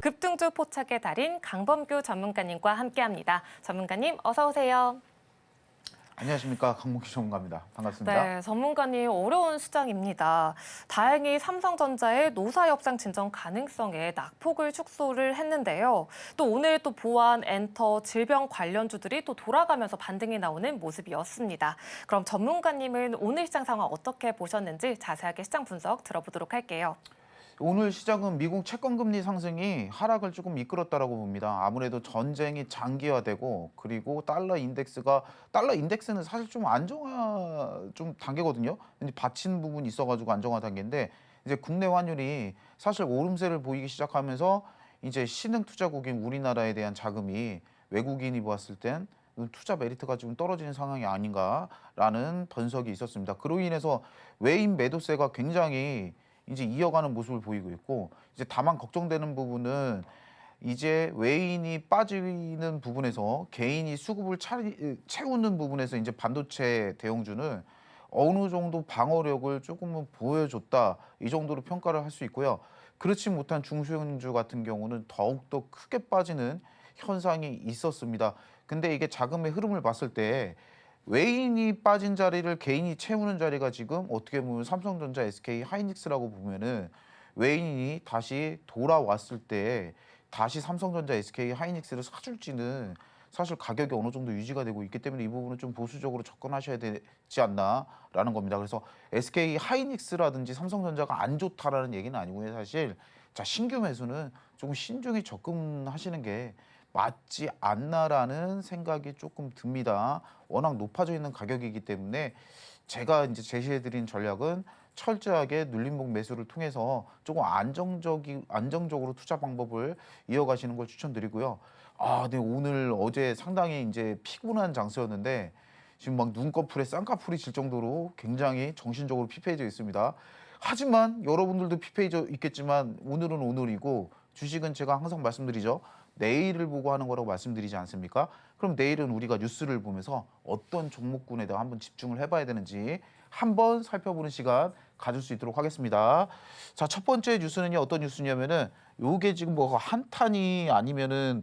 급등주 포착의 달인 강범규 전문가님과 함께합니다. 전문가님 어서 오세요. 안녕하십니까, 강봉기 전문가입니다. 반갑습니다. 네, 전문가님 어려운 시장입니다. 다행히 삼성전자의 노사협상 진정 가능성에 낙폭을 축소를 했는데요. 또 오늘 또 보안, 엔터, 질병 관련주들이 또 돌아가면서 반등이 나오는 모습이었습니다. 그럼 전문가님은 오늘 시장 상황 어떻게 보셨는지 자세하게 시장 분석 들어보도록 할게요. 오늘 시장은 미국 채권금리 상승이 하락을 조금 이끌었다라고 봅니다. 아무래도 전쟁이 장기화되고 그리고 달러 인덱스는 사실 좀 안정화 좀 단계거든요. 근데 받친 부분이 있어가지고 안정화 단계인데 이제 국내 환율이 사실 오름세를 보이기 시작하면서 이제 신흥 투자국인 우리나라에 대한 자금이 외국인이 보았을 땐 투자 메리트가 좀 떨어지는 상황이 아닌가라는 분석이 있었습니다. 그로 인해서 외인 매도세가 굉장히 이제 이어가는 모습을 보이고 있고, 이제 다만 걱정되는 부분은 이제 외인이 빠지는 부분에서 개인이 수급을 채우는 부분에서 이제 반도체 대형주는 어느 정도 방어력을 조금은 보여줬다, 이 정도로 평가를 할 수 있고요. 그렇지 못한 중소형주 같은 경우는 더욱더 크게 빠지는 현상이 있었습니다. 근데 이게 자금의 흐름을 봤을 때 외인이 빠진 자리를 개인이 채우는 자리가 지금 어떻게 보면 삼성전자, SK 하이닉스라고 보면은 외인이 다시 돌아왔을 때 다시 삼성전자, SK 하이닉스를 사줄지는 사실 가격이 어느 정도 유지가 되고 있기 때문에 이 부분은 좀 보수적으로 접근하셔야 되지 않나라는 겁니다. 그래서 SK 하이닉스라든지 삼성전자가 안 좋다라는 얘기는 아니고요. 사실 자, 신규 매수는 조금 신중히 접근하시는 게 맞지 않나라는 생각이 조금 듭니다. 워낙 높아져 있는 가격이기 때문에 제가 이제 제시해드린 전략은 철저하게 눌림목 매수를 통해서 조금 안정적으로 투자 방법을 이어가시는 걸 추천드리고요. 네, 오늘 어제 상당히 이제 피곤한 장세였는데 지금 막 눈꺼풀에 쌍꺼풀이 질 정도로 굉장히 정신적으로 피폐해져 있습니다. 하지만 여러분들도 피폐해져 있겠지만 오늘은 오늘이고 주식은 제가 항상 말씀드리죠. 내일을 보고 하는 거라고 말씀드리지 않습니까? 그럼 내일은 우리가 뉴스를 보면서 어떤 종목군에다 한번 집중을 해봐야 되는지 한번 살펴보는 시간 가질 수 있도록 하겠습니다. 자, 첫 번째 뉴스는요, 어떤 뉴스냐면은 요게 지금 뭐 한탄이 아니면은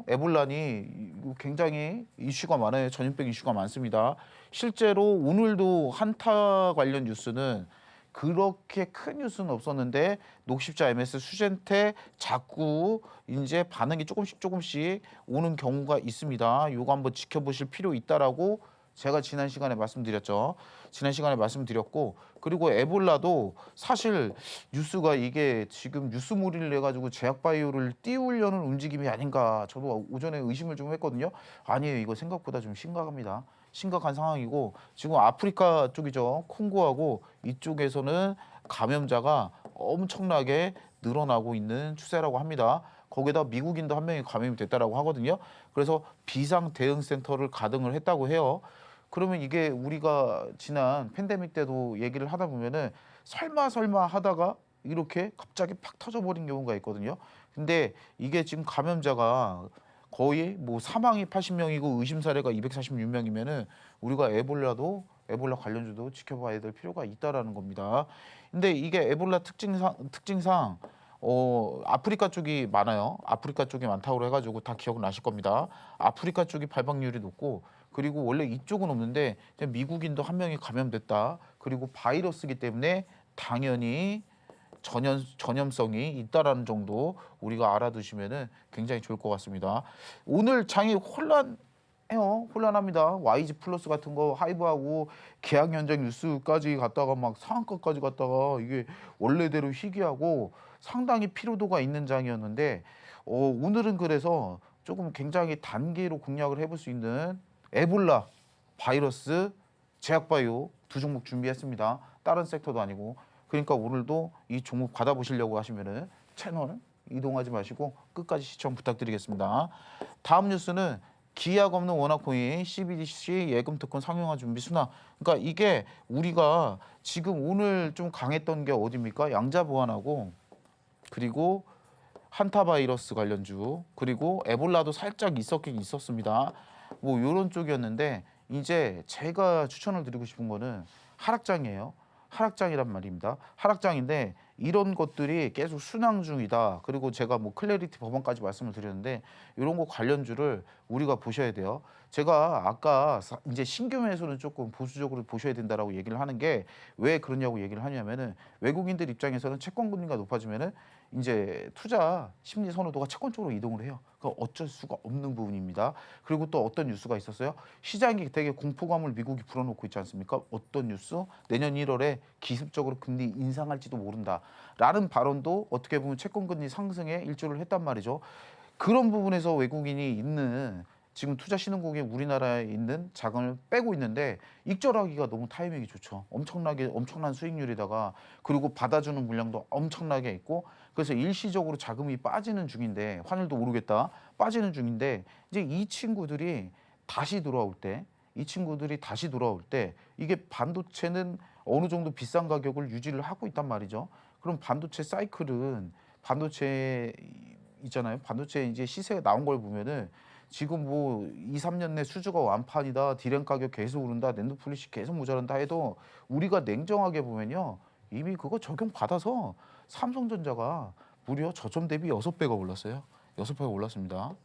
에볼라니 굉장히 이슈가 많아요. 전염병 이슈가 많습니다. 실제로 오늘도 한타 관련 뉴스는 그렇게 큰 뉴스는 없었는데 녹십자 MS 수젠테 자꾸 이제 반응이 조금씩 오는 경우가 있습니다. 요거 한번 지켜보실 필요 있다라고 제가 지난 시간에 말씀드렸죠. 지난 시간에 말씀드렸고, 그리고 에볼라도 사실 뉴스가 이게 지금 뉴스몰이를 해가지고 제약바이오를 띄우려는 움직임이 아닌가, 저도 오전에 의심을 좀 했거든요. 아니에요. 이거 생각보다 좀 심각합니다. 심각한 상황이고 지금 아프리카 쪽이죠. 콩고하고 이쪽에서는 감염자가 엄청나게 늘어나고 있는 추세라고 합니다. 거기다 미국인도 한 명이 감염이 됐다라고 하거든요. 그래서 비상 대응 센터를 가동을 했다고 해요. 그러면 이게 우리가 지난 팬데믹 때도 얘기를 하다 보면은 설마 하다가 이렇게 갑자기 팍 터져버린 경우가 있거든요. 근데 이게 지금 감염자가 거의 뭐 사망이 80명이고 의심 사례가 246명이면은 우리가 에볼라 관련주도 지켜봐야 될 필요가 있다라는 겁니다. 근데 이게 에볼라 특징상 아프리카 쪽이 많아요. 아프리카 쪽이 많다고 해가지고 다 기억나실 겁니다. 아프리카 쪽이 발병률이 높고 그리고 원래 이쪽은 없는데 미국인도 한 명이 감염됐다. 그리고 바이러스이기 때문에 당연히 전염성이 있다라는 정도 우리가 알아두시면은 굉장히 좋을 것 같습니다. 오늘 장이 혼란합니다. YG 플러스 같은 거 하이브하고 계약 연장 뉴스까지 갔다가 막 상한가까지 갔다가 이게 원래대로 희귀하고 상당히 피로도가 있는 장이었는데 오늘은 그래서 조금 굉장히 단계로 공략을 해볼 수 있는 에볼라 바이러스 제약바이오 두 종목 준비했습니다. 다른 섹터도 아니고. 그러니까 오늘도 이 종목 받아보시려고 하시면은 채널 이동하지 마시고 끝까지 시청 부탁드리겠습니다. 다음 뉴스는 기약 없는 원화코인 CBDC 예금 특권 상용화 준비 순항. 그러니까 이게 우리가 지금 오늘 좀 강했던 게 어디입니까? 양자 보안하고 그리고 한타 바이러스 관련주 그리고 에볼라도 살짝 있었긴 있었습니다. 뭐 이런 쪽이었는데 이제 제가 추천을 드리고 싶은 거는 하락장이에요. 하락장이란 말입니다. 하락장인데 이런 것들이 계속 순항 중이다. 그리고 제가 뭐 클래리티 법안까지 말씀을 드렸는데 이런 거 관련주를 우리가 보셔야 돼요. 제가 아까 이제 신규 매수는 조금 보수적으로 보셔야 된다라고 얘기를 하는 게 왜 그러냐고 얘기를 하냐면은 외국인들 입장에서는 채권 금리가 높아지면은 이제 투자 심리 선호도가 채권 쪽으로 이동을 해요. 그 어쩔 수가 없는 부분입니다. 그리고 또 어떤 뉴스가 있었어요? 시장이 되게 공포감을 미국이 불어넣고 있지 않습니까? 어떤 뉴스? 내년 1월에 기습적으로 금리 인상할지도 모른다라는 발언도 어떻게 보면 채권 금리 상승에 일조를 했단 말이죠. 그런 부분에서 외국인이 있는 지금 투자 신흥국이 우리나라에 있는 자금을 빼고 있는데 익절하기가 너무 타이밍이 좋죠. 엄청난 수익률에다가 그리고 받아주는 물량도 엄청나게 있고 그래서 일시적으로 자금이 빠지는 중인데 환율도 오르겠다 빠지는 중인데 이제 이 친구들이 다시 돌아올 때 이게 반도체는 어느 정도 비싼 가격을 유지를 하고 있단 말이죠. 그럼 반도체 사이클은 반도체 있잖아요. 반도체 이제 시세가 나온 걸 보면은 지금 뭐 2, 3년 내 수주가 완판이다. 디램 가격 계속 오른다. 낸드 플릿이 계속 모자란다 해도 우리가 냉정하게 보면요. 이미 그거 적용받아서 삼성전자가 무려 저점 대비 6배가 올랐어요. 6배가 올랐습니다.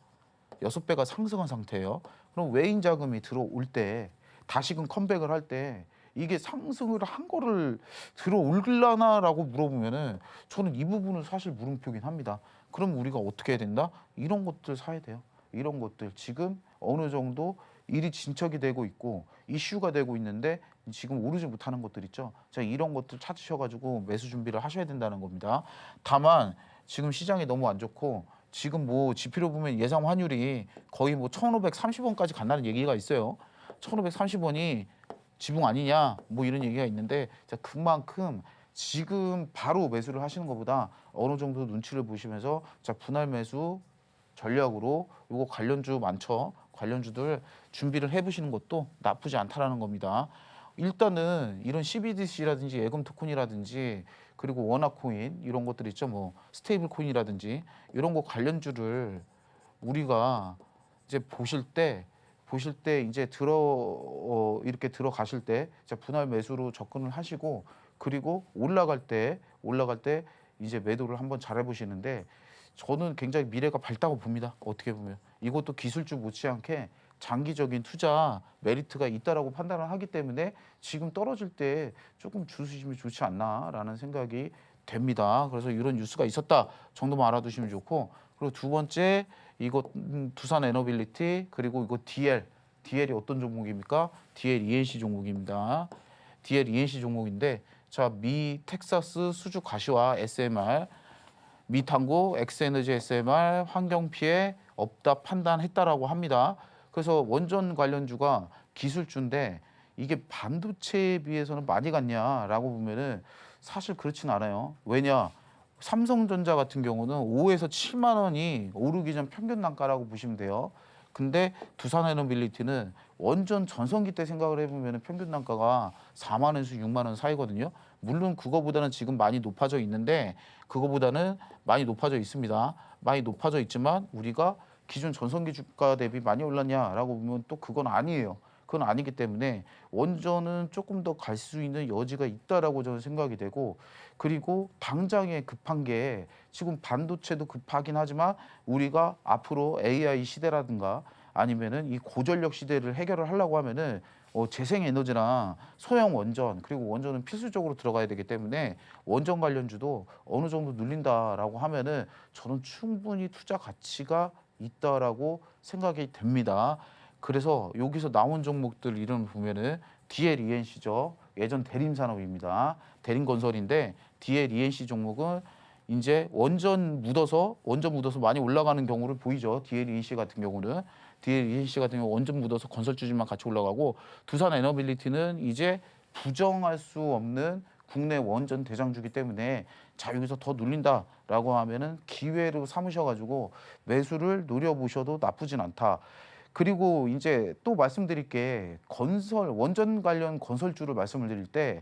6배가 상승한 상태예요. 그럼 외인 자금이 들어올 때 다시금 컴백을 할 때 이게 상승을 한 거를 들어올라나라고 물어보면은 저는 이 부분은 사실 물음표긴 합니다. 그럼 우리가 어떻게 해야 된다? 이런 것들 사야 돼요. 이런 것들 지금 어느 정도 일이 진척이 되고 있고 이슈가 되고 있는데 지금 오르지 못하는 것들 있죠. 자, 이런 것들 찾으셔가지고 매수 준비를 하셔야 된다는 겁니다. 다만 지금 시장이 너무 안 좋고 지금 뭐 지표로 보면 예상 환율이 거의 뭐 1,530원까지 간다는 얘기가 있어요. 1,530원이 지붕 아니냐 뭐 이런 얘기가 있는데 자, 그만큼 지금 바로 매수를 하시는 것보다 어느 정도 눈치를 보시면서 자, 분할 매수 전략으로 요거 관련주 많죠. 관련주들 준비를 해보시는 것도 나쁘지 않다라는 겁니다. 일단은 이런 CBDC라든지 예금 토큰이라든지 그리고 원화코인 이런 것들 있죠. 뭐 스테이블 코인이라든지 이런 거 관련주를 우리가 이제 보실 때 이제 이렇게 들어가실 때 자, 분할 매수로 접근을 하시고 그리고 올라갈 때 이제 매도를 한번 잘 해보시는데 저는 굉장히 미래가 밝다고 봅니다. 어떻게 보면 이것도 기술주 못지않게 장기적인 투자 메리트가 있다라고 판단을 하기 때문에 지금 떨어질 때 조금 주시면 좋지 않나라는 생각이 됩니다. 그래서 이런 뉴스가 있었다 정도만 알아두시면 좋고 그리고 두 번째 이거 두산 에너빌리티 그리고 이거 DL이 어떤 종목입니까? DL ENC 종목입니다. DL ENC 종목인데 자, 미 텍사스 수주 가시화 SMR 미탄고 엑스에너지 SMR 환경 피해 없다 판단했다라고 합니다. 그래서 원전 관련주가 기술주인데 이게 반도체에 비해서는 많이 갔냐라고 보면은 사실 그렇진 않아요. 왜냐? 삼성전자 같은 경우는 5에서 7만 원이 오르기 전 평균 단가라고 보시면 돼요. 근데 두산에너빌리티는 원전 전성기 때 생각을 해보면 평균 단가가 4만 원에서 6만 원 사이거든요. 물론 그거보다는 지금 많이 높아져 있는데 그거보다는 많이 높아져 있습니다. 많이 높아져 있지만 우리가 기존 전성기 주가 대비 많이 올랐냐라고 보면 또 그건 아니에요. 그건 아니기 때문에 원전은 조금 더 갈 수 있는 여지가 있다라고 저는 생각이 되고 그리고 당장에 급한 게 지금 반도체도 급하긴 하지만 우리가 앞으로 AI 시대라든가 아니면은 이 고전력 시대를 해결을 하려고 하면은 재생에너지랑 소형 원전 그리고 원전은 필수적으로 들어가야 되기 때문에 원전 관련주도 어느 정도 눌린다라고 하면은 저는 충분히 투자 가치가 있다라고 생각이 됩니다. 그래서 여기서 나온 종목들 이름 보면은 DLENC죠. 예전 대림산업입니다. 대림건설인데 DLENC 종목은 이제 원전 묻어서 많이 올라가는 경우를 보이죠. DLENC 같은 경우는 원전 묻어서 건설주지만 같이 올라가고 두산 에너빌리티는 이제 부정할 수 없는 국내 원전 대장주기 때문에 자 여기서 더 눌린다라고 하면은 기회로 삼으셔가지고 매수를 노려보셔도 나쁘진 않다. 그리고 이제 또 말씀드릴 게 원전 관련 건설주를 말씀을 드릴 때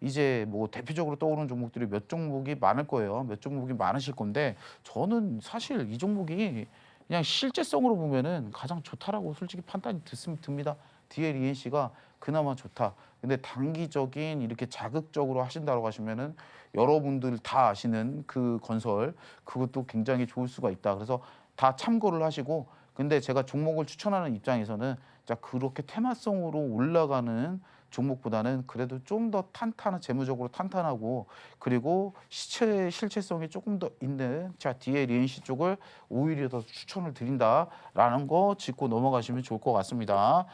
이제 뭐 대표적으로 떠오르는 종목들이 몇 종목이 많을 거예요. 몇 종목이 많으실 건데 저는 사실 이 종목이 그냥 실제성으로 보면은 가장 좋다라고 솔직히 판단이 듭니다. DLENC가 그나마 좋다. 근데 단기적인 이렇게 자극적으로 하신다고 하시면은 여러분들 다 아시는 그 건설 그것도 굉장히 좋을 수가 있다. 그래서 다 참고를 하시고 근데 제가 종목을 추천하는 입장에서는 자 그렇게 테마성으로 올라가는 종목보다는 그래도 좀 더 탄탄한 재무적으로 탄탄하고 그리고 실체성이 조금 더 있는 자 DLENC 쪽을 오히려 더 추천을 드린다라는 거 짚고 넘어가시면 좋을 것 같습니다.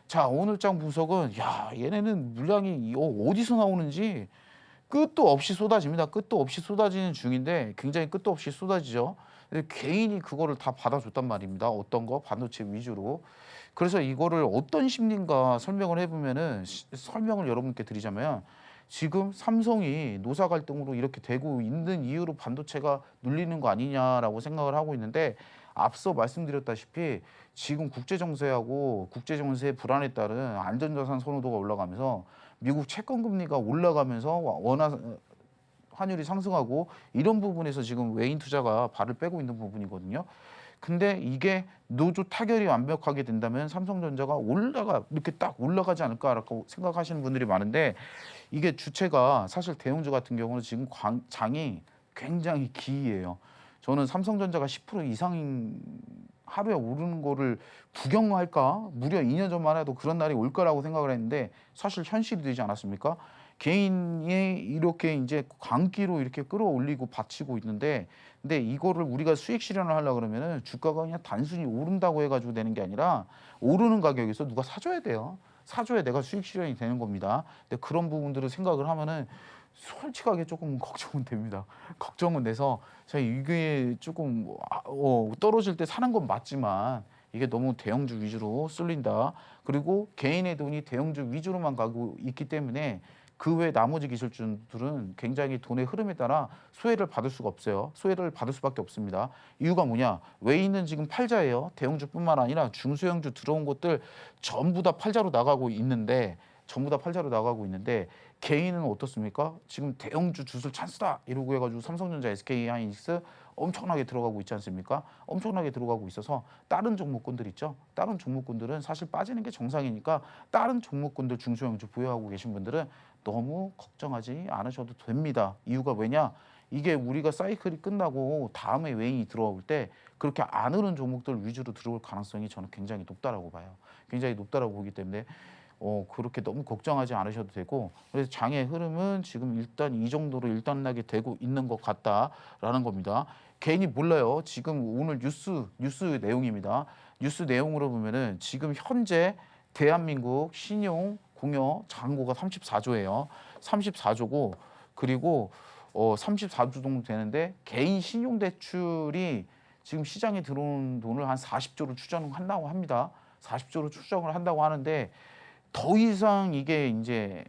자 오늘장 분석은 야 얘네는 물량이 어디서 나오는지 끝도 없이 쏟아집니다. 끝도 없이 쏟아지는 중인데 굉장히 끝도 없이 쏟아지죠. 근데 개인이 그거를 다 받아줬단 말입니다. 어떤 거 반도체 위주로. 그래서 이거를 어떤 심리인가 설명을 해보면은 설명을 여러분께 드리자면 지금 삼성이 노사 갈등으로 이렇게 되고 있는 이유로 반도체가 눌리는 거 아니냐라고 생각을 하고 있는데 앞서 말씀드렸다시피 지금 국제 정세하고 국제 정세의 불안에 따른 안전자산 선호도가 올라가면서 미국 채권 금리가 올라가면서 원화 환율이 상승하고 이런 부분에서 지금 외인 투자가 발을 빼고 있는 부분이거든요. 근데 이게 노조 타결이 완벽하게 된다면 삼성전자가 이렇게 딱 올라가지 않을까라고 생각하시는 분들이 많은데 이게 주체가 사실 대형주 같은 경우는 지금 장이 굉장히 기이해요. 저는 삼성전자가 10% 이상 하루에 오르는 거를 구경할까? 무려 2년 전만 해도 그런 날이 올 거라고 생각을 했는데 사실 현실이 되지 않았습니까? 개인이 이렇게 이제 광기로 이렇게 끌어올리고 받치고 있는데 근데 이거를 우리가 수익 실현을 하려고 그러면은 주가가 그냥 단순히 오른다고 해가지고 되는 게 아니라 오르는 가격에서 누가 사줘야 돼요. 사줘야 내가 수익 실현이 되는 겁니다. 근데 그런 부분들을 생각을 하면은 솔직하게 조금 걱정은 됩니다. 걱정은 돼서 제가 이게 조금 떨어질 때 사는 건 맞지만 이게 너무 대형주 위주로 쏠린다. 그리고 개인의 돈이 대형주 위주로만 가고 있기 때문에 그 외 나머지 기술주들은 굉장히 돈의 흐름에 따라 수혜를 받을 수가 없어요. 수혜를 받을 수밖에 없습니다. 이유가 뭐냐? 외인은 지금 팔자예요. 대형주뿐만 아니라 중소형주 들어온 것들 전부 다 팔자로 나가고 있는데 개인은 어떻습니까? 지금 대형주 주술 찬스다 이러고 해가지고 삼성전자, SK하이닉스 엄청나게 들어가고 있지 않습니까? 엄청나게 들어가고 있어서 다른 종목군들 있죠. 다른 종목군들은 사실 빠지는 게 정상이니까 다른 종목군들 중소형주 보유하고 계신 분들은 너무 걱정하지 않으셔도 됩니다. 이유가 왜냐? 이게 우리가 사이클이 끝나고 다음에 외인이 들어올 때 그렇게 안 오른 종목들 위주로 들어올 가능성이 저는 굉장히 높다라고 봐요. 굉장히 높다라고 보기 때문에 그렇게 너무 걱정하지 않으셔도 되고 그래서 장의 흐름은 지금 일단 이 정도로 일단락이 되고 있는 것 같다라는 겁니다. 개인이 몰라요. 지금 오늘 뉴스 내용입니다. 뉴스 내용으로 보면은 지금 현재 대한민국 신용 공여 잔고가 34조예요. 34조고 그리고 34조 정도 되는데 개인 신용 대출이 지금 시장에 들어온 돈을 한 40조를 추정을 한다고 합니다. 40조를 추정을 한다고 하는데 더 이상 이게 이제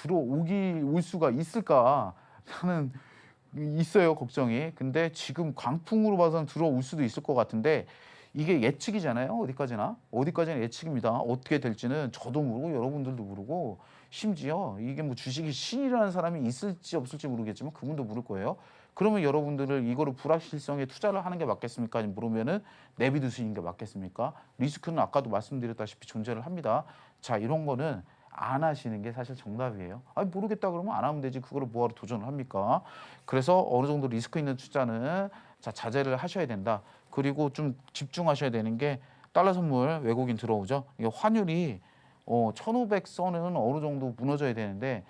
올 수가 있을까 하는 있어요 걱정이. 근데 지금 강풍으로 봐서는 들어올 수도 있을 것 같은데 이게 예측이잖아요. 어디까지나 예측입니다. 어떻게 될지는 저도 모르고 여러분들도 모르고 심지어 이게 뭐 주식이 신이라는 사람이 있을지 없을지 모르겠지만 그분도 모를 거예요. 그러면 여러분들을 이거를 불확실성에 투자를 하는 게 맞겠습니까? 물으면은 내비두시는 게 맞겠습니까? 리스크는 아까도 말씀드렸다시피 존재를 합니다. 자, 이런 거는 안 하시는 게 사실 정답이에요. 아니, 모르겠다 그러면 안 하면 되지. 그거를 뭐하러 도전을 합니까? 그래서 어느 정도 리스크 있는 투자는 자, 자제를 하셔야 된다. 그리고 좀 집중하셔야 되는 게 달러 선물 외국인 들어오죠. 이게 환율이 1,500선은 어느 정도 무너져야 되는데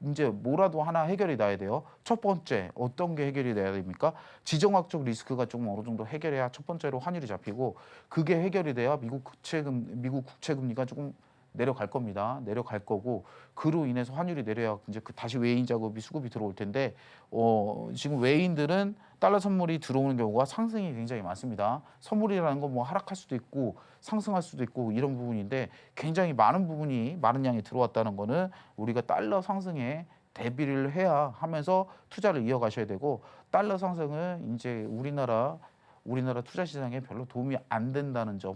이제 뭐라도 하나 해결이 나야 돼요. 첫 번째 어떤 게 해결이 돼야 됩니까? 지정학적 리스크가 좀 어느 정도 해결해야 첫 번째로 환율이 잡히고 그게 해결이 돼야 미국 국채 금리가 조금 내려갈 겁니다. 내려갈 거고 그로 인해서 환율이 내려야 이제 다시 외인 자금이 수급이 들어올 텐데 지금 외인들은 달러 선물이 들어오는 경우가 상승이 굉장히 많습니다. 선물이라는 건 뭐 하락할 수도 있고 상승할 수도 있고 이런 부분인데 굉장히 많은 양이 들어왔다는 거는 우리가 달러 상승에 대비를 해야 하면서 투자를 이어가셔야 되고 달러 상승은 이제 우리나라 투자 시장에 별로 도움이 안 된다는 점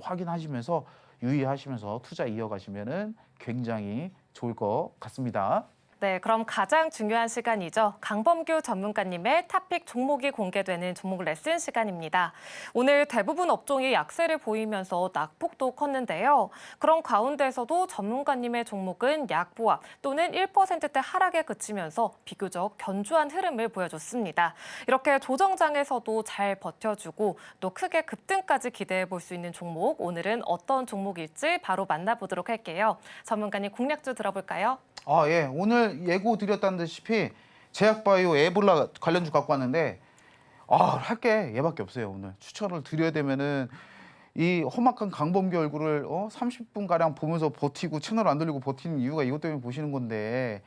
유의하시면서 투자 이어가시면은 굉장히 좋을 것 같습니다. 네, 그럼 가장 중요한 시간이죠. 강범규 전문가님의 탑픽 종목이 공개되는 종목 레슨 시간입니다. 오늘 대부분 업종이 약세를 보이면서 낙폭도 컸는데요. 그런 가운데서도 전문가님의 종목은 약보합 또는 1%대 하락에 그치면서 비교적 견조한 흐름을 보여줬습니다. 이렇게 조정장에서도 잘 버텨주고 또 크게 급등까지 기대해 볼 수 있는 종목, 오늘은 어떤 종목일지 바로 만나보도록 할게요. 전문가님 공략주 들어볼까요? 예. 오늘 예고 드렸다는 듯이 제약바이오 에볼라 관련주 갖고 왔는데 할 게 얘밖에 없어요. 오늘 추천을 드려야 되면은 이 험악한 강범규 얼굴을 30분 가량 보면서 버티고 채널 안 돌리고 버티는 이유가 이것 때문에 보시는 건데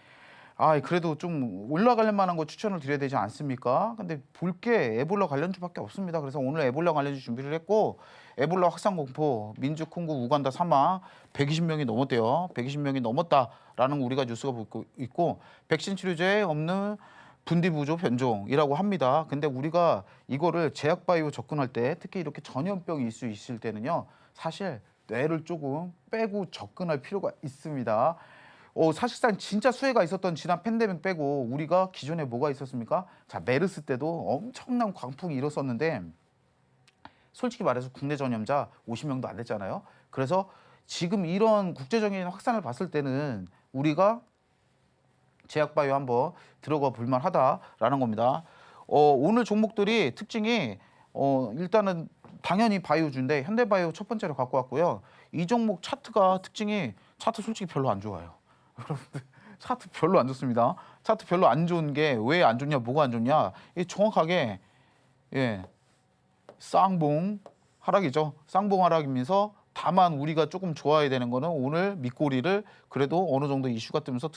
그래도 좀 올라갈 만한 거 추천을 드려야 되지 않습니까? 근데 볼 게 에볼라 관련주밖에 없습니다. 그래서 오늘 에볼라 관련주 준비를 했고 에볼라 확산 공포, 민주, 콩고, 우간다 사망 120명이 넘었대요. 120명이 넘었다라는 우리가 뉴스가 보고 있고 백신 치료제에 없는 분비부조 변종이라고 합니다. 근데 우리가 이거를 제약바이오 접근할 때 특히 이렇게 전염병이 있을 때는요. 사실 뇌를 조금 빼고 접근할 필요가 있습니다. 사실상 진짜 수혜가 있었던 지난 팬데믹 빼고 우리가 기존에 뭐가 있었습니까? 자, 메르스 때도 엄청난 광풍이 일었었는데 솔직히 말해서 국내 전염자 50명도 안 됐잖아요. 그래서 지금 이런 국제적인 확산을 봤을 때는 우리가 제약바이오 한번 들어가 볼만 하다라는 겁니다. 오늘 종목들이 특징이 일단은 당연히 바이오주인데 현대바이오 첫 번째로 갖고 왔고요. 이 종목 차트가 특징이 차트 솔직히 별로 안 좋아요. 여러분들 차트 별로 안 좋습니다. 차트 별로 안 좋은 게 왜 안 좋냐, 뭐가 안 좋냐? 정확하게 쌍봉 하락이죠. 쌍봉 하락이면서 다만 우리가 조금 좋아야 되는 거는 오늘 밑꼬리를 그래도 어느 정도 이슈가 뜨면서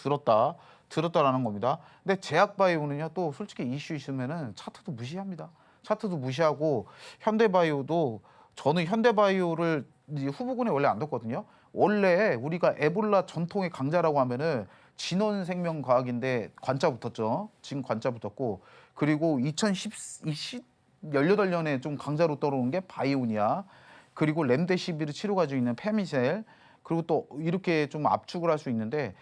들었다라는 겁니다. 근데 제약바이오는요 또 솔직히 이슈 있으면은 차트도 무시합니다. 차트도 무시하고 현대바이오도 저는 현대바이오를 이제 후보군에 원래 안 뒀거든요. 원래 우리가 에볼라 전통의 강자라고 하면은 진원생명과학인데 관자 붙었죠. 지금 관자 붙었고 그리고 18년에 좀 강자로 떨어오는 게 바이오니아 그리고 렘데시비르 치료 가지고 있는 페미셀 그리고 또 이렇게 좀 압축을 할 수 있는데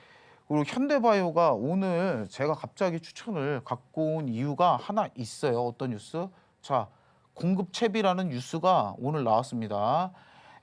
그리고 현대바이오가 오늘 제가 갑자기 추천을 갖고 온 이유가 하나 있어요. 어떤 뉴스? 자, 공급채비라는 뉴스가 오늘 나왔습니다.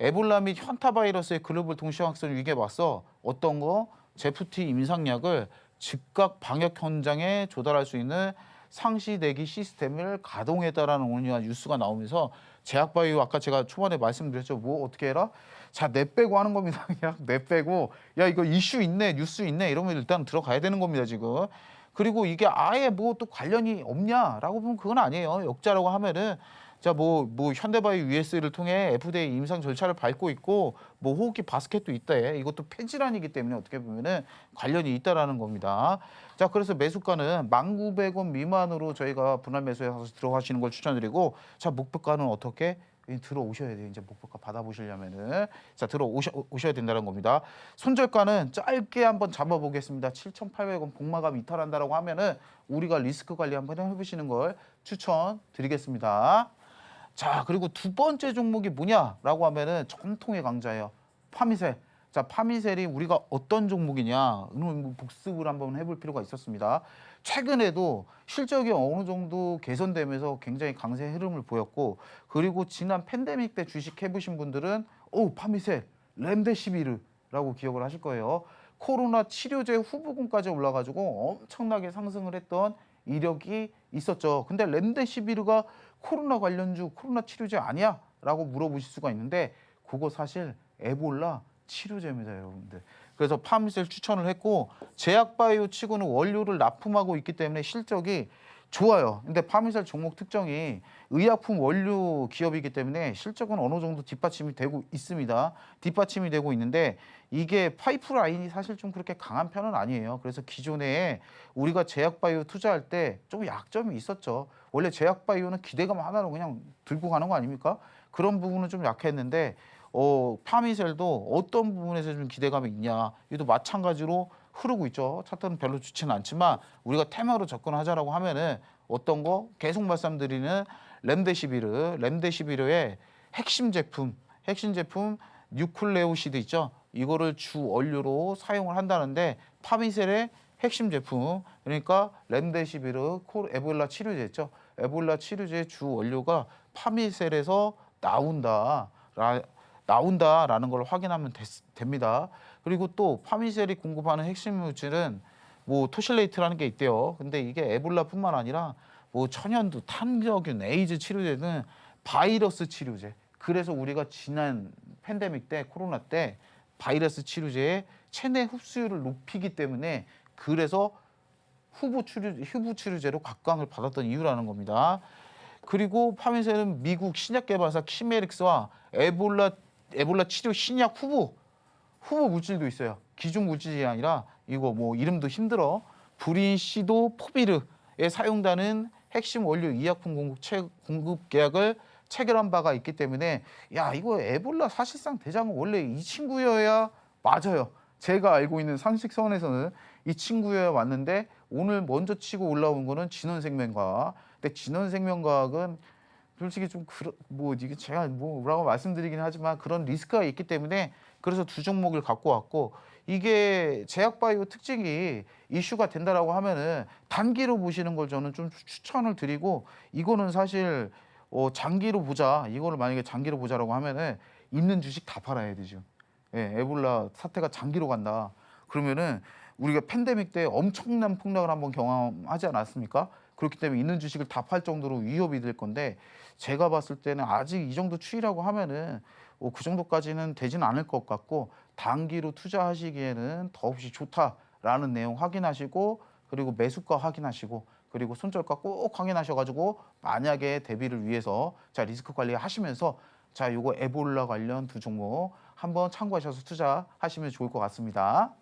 에볼라 및 현타바이러스의 글로벌 동시에 확산 위기에 맞서 어떤 거? 제프티 임상약을 즉각 방역 현장에 조달할 수 있는 상시 대기 시스템을 가동했다라는 오늘 뉴스가 나오면서 제약바이오 아까 제가 초반에 말씀드렸죠. 뭐 어떻게 해라? 자, 내 빼고 하는 겁니다. 그냥 내 빼고 야 이거 이슈 있네, 뉴스 있네 이러면 일단 들어가야 되는 겁니다 지금. 그리고 이게 아예 뭐 또 관련이 없냐라고 보면 그건 아니에요. 역자라고 하면은 자 뭐 현대바이오 US를 통해 FDA 임상 절차를 밟고 있고 뭐 호흡기 바스켓도 있대. 이것도 폐질환이기 때문에 어떻게 보면은 관련이 있다라는 겁니다. 자 그래서 매수가는 1,900원 미만으로 저희가 분할 매수해서 들어가시는 걸 추천드리고 자 목표가는 어떻게 들어오셔야 돼요. 이제 목표가 받아보시려면은 자 들어오셔야 된다는 겁니다. 손절가는 짧게 한번 잡아보겠습니다. 7,800원 복마감 이탈한다라고 하면은 우리가 리스크 관리 한번 해보시는 걸 추천드리겠습니다. 자 그리고 두 번째 종목이 뭐냐라고 하면은 전통의 강자예요. 파미셀. 자 파미셀이 우리가 어떤 종목이냐 복습을 한번 해볼 필요가 있었습니다. 최근에도 실적이 어느 정도 개선되면서 굉장히 강세 흐름을 보였고 그리고 지난 팬데믹 때 주식 해보신 분들은 파미셀 렘데시비르라고 기억을 하실 거예요. 코로나 치료제 후보군까지 올라가지고 엄청나게 상승을 했던 이력이 있었죠. 근데 렘데시비르가 코로나 관련주 코로나 치료제 아니야? 라고 물어보실 수가 있는데 그거 사실 에볼라 치료제입니다 여러분들. 그래서 파미셀 추천을 했고 제약바이오 치고는 원료를 납품하고 있기 때문에 실적이 좋아요. 근데 파미셀 종목 특징이 의약품 원료 기업이기 때문에 실적은 어느 정도 뒷받침이 되고 있습니다. 뒷받침이 되고 있는데 이게 파이프라인이 사실 좀 그렇게 강한 편은 아니에요. 그래서 기존에 우리가 제약바이오 투자할 때 좀 약점이 있었죠. 원래 제약바이오는 기대감 하나로 그냥 들고 가는 거 아닙니까? 그런 부분은 좀 약했는데 파미셀도 어떤 부분에서 좀 기대감이 있냐. 이것도 마찬가지로 흐르고 있죠. 차트는 별로 좋지는 않지만 우리가 테마로 접근하자라고 하면은 어떤 거 계속 말씀드리는 렘데시비르의 핵심 제품 뉴클레오시드 있죠. 이거를 주 원료로 사용을 한다는데 파미셀의 핵심 제품, 그러니까 렘데시비르 에볼라 치료제죠. 에볼라 치료제 주 원료가 파미셀에서 나온다라는 걸 확인하면 됩니다. 그리고 또 파미셀이 공급하는 핵심 물질은 뭐 토실레이트라는 게 있대요. 근데 이게 에볼라뿐만 아니라 뭐 천연두, 탄저균, 에이즈 치료제는 바이러스 치료제. 그래서 우리가 지난 팬데믹 때, 코로나 때 바이러스 치료제의 체내 흡수율을 높이기 때문에 그래서 후보 치료제로 각광을 받았던 이유라는 겁니다. 그리고 파미셀은 미국 신약 개발사 키메릭스와 에볼라 치료 신약 후보 물질도 있어요. 기존 물질이 아니라 이거 뭐 이름도 힘들어. 브린시도 포비르에 사용되는 핵심 원료 의약품 공급 계약을 체결한 바가 있기 때문에 야 이거 에볼라 사실상 대장은 원래 이 친구여야 맞아요. 제가 알고 있는 상식선에서는 이 친구여야 맞는데 오늘 먼저 치고 올라온 거는 진원생명과학. 근데 진원생명과학은 솔직히 좀 뭐 이게 제가 뭐라고 말씀드리긴 하지만 그런 리스크가 있기 때문에 그래서 두 종목을 갖고 왔고 이게 제약바이오 특징이 이슈가 된다라고 하면은 단기로 보시는 걸 저는 좀 추천을 드리고 이거는 사실 장기로 보자. 이거를 만약에 장기로 보자라고 하면은 있는 주식 다 팔아야 되죠. 예, 에볼라 사태가 장기로 간다. 그러면은 우리가 팬데믹 때 엄청난 폭락을 한번 경험하지 않았습니까? 그렇기 때문에 있는 주식을 다 팔 정도로 위협이 될 건데 제가 봤을 때는 아직 이 정도 추이라고 하면은 그 정도까지는 되지는 않을 것 같고 단기로 투자하시기에는 더없이 좋다라는 내용 확인하시고 그리고 매수가 확인하시고 그리고 손절가 꼭 확인하셔가지고 만약에 대비를 위해서 자 리스크 관리 하시면서 자 요거 에볼라 관련 두 종목 한번 참고하셔서 투자하시면 좋을 것 같습니다.